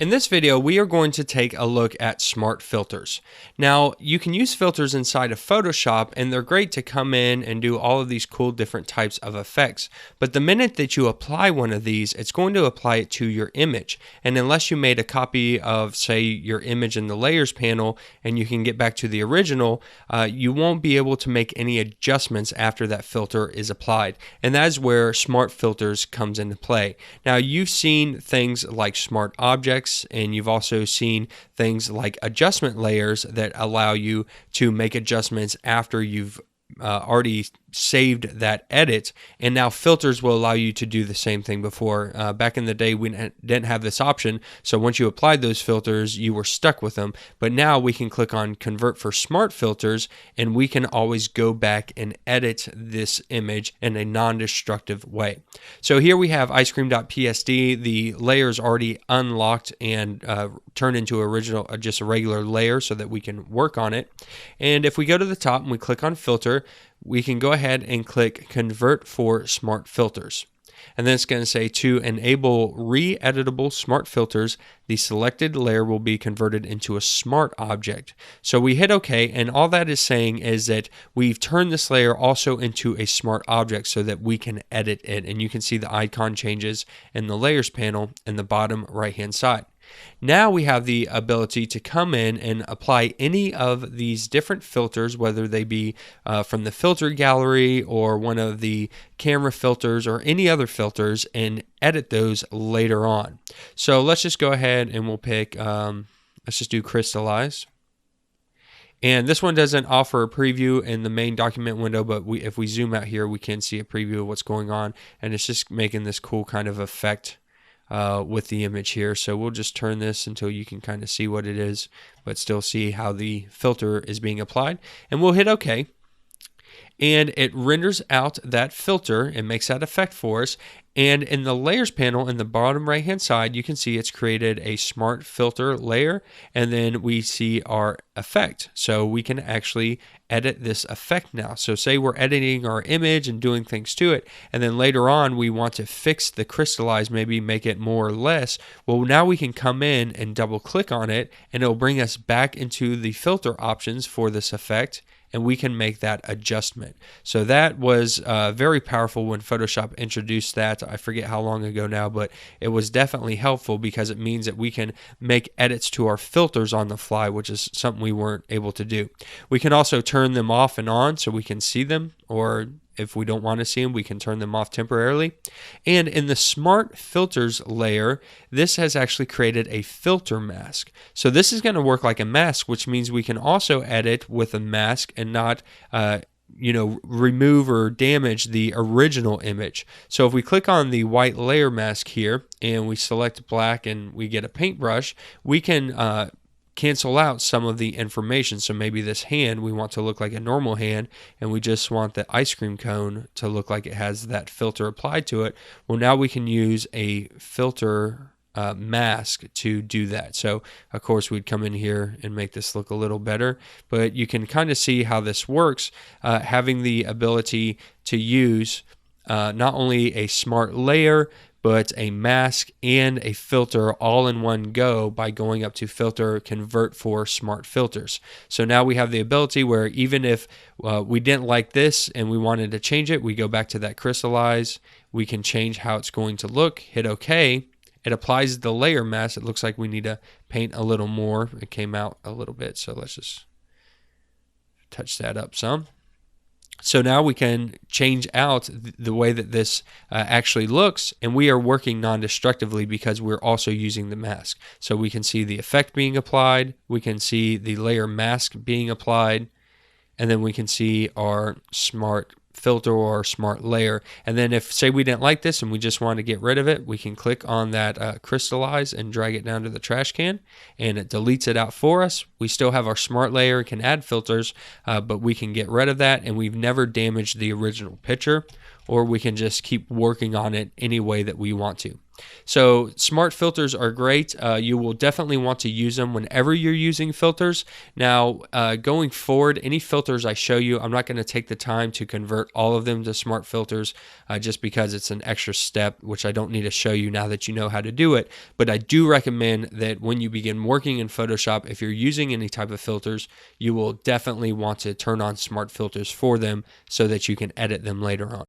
In this video, we are going to take a look at smart filters. Now, you can use filters inside of Photoshop, and they're great to come in and do all of these cool different types of effects. But the minute that you apply one of these, it's going to apply it to your image. And unless you made a copy of, say, your image in the layers panel, and you can get back to the original, you won't be able to make any adjustments after that filter is applied. And that is where smart filters comes into play. Now, you've seen things like smart objects, and you've also seen things like adjustment layers that allow you to make adjustments after you've already saved that edit, and now filters will allow you to do the same thing before. Back in the day, we didn't have this option, so once you applied those filters, you were stuck with them. But now we can click on Convert for Smart Filters, and we can always go back and edit this image in a non-destructive way. So here we have icecream.psd. The layer is already unlocked and turned into original, just a regular layer so that we can work on it. And if we go to the top and we click on Filter, we can go ahead and click Convert for Smart Filters. And then it's going to say to enable re-editable smart filters, the selected layer will be converted into a smart object. So we hit OK, and all that is saying is that we've turned this layer also into a smart object so that we can edit it. And you can see the icon changes in the layers panel in the bottom right hand side. Now we have the ability to come in and apply any of these different filters, whether they be from the filter gallery or one of the camera filters or any other filters, and edit those later on. So let's just go ahead and we'll pick, let's just do crystallize. And this one doesn't offer a preview in the main document window, but if we zoom out here, we can see a preview of what's going on, and it's just making this cool kind of effect with the image here. So we'll just turn this until you can kind of see what it is, but still see how the filter is being applied. And we'll hit OK. And it renders out that filter and makes that effect for us. And in the layers panel in the bottom right hand side, you can see it's created a smart filter layer, and then we see our effect. So we can actually edit this effect now. So say we're editing our image and doing things to it, and then later on we want to fix the crystallize, maybe make it more or less. Well, now we can come in and double click on it, and it'll bring us back into the filter options for this effect, and we can make that adjustment. So that was very powerful when Photoshop introduced that. I forget how long ago now, but it was definitely helpful because it means that we can make edits to our filters on the fly, which is something we weren't able to do. We can also turn them off and on so we can see them, or if we don't want to see them, we can turn them off temporarily. And in the smart filters layer, this has actually created a filter mask. So this is going to work like a mask, which means we can also edit with a mask and not remove or damage the original image. So if we click on the white layer mask here and we select black and we get a paintbrush, we can cancel out some of the information. So maybe this hand, we want to look like a normal hand, and we just want the ice cream cone to look like it has that filter applied to it. Well, now we can use a filter mask to do that. So of course we'd come in here and make this look a little better, but you can kind of see how this works, having the ability to use not only a smart layer, but a mask and a filter all in one go by going up to Filter, Convert for Smart Filters. So now we have the ability where even if we didn't like this and we wanted to change it, we go back to that crystallize, we can change how it's going to look, hit OK. It applies the layer mask. It looks like we need to paint a little more. It came out a little bit, so let's just touch that up some. So now we can change out the way that this actually looks, and we are working non-destructively because we're also using the mask. So we can see the effect being applied, we can see the layer mask being applied, and then we can see our smart filter or smart layer. And then if, say, we didn't like this and we just want to get rid of it, we can click on that crystallize and drag it down to the trash can, and it deletes it out for us. We still have our smart layer, can add filters, but we can get rid of that, and we've never damaged the original picture, or we can just keep working on it any way that we want to. So smart filters are great. You will definitely want to use them whenever you're using filters. Now, going forward, any filters I show you, I'm not going to take the time to convert all of them to smart filters just because it's an extra step, which I don't need to show you now that you know how to do it. But I do recommend that when you begin working in Photoshop, if you're using any type of filters, you will definitely want to turn on smart filters for them so that you can edit them later on.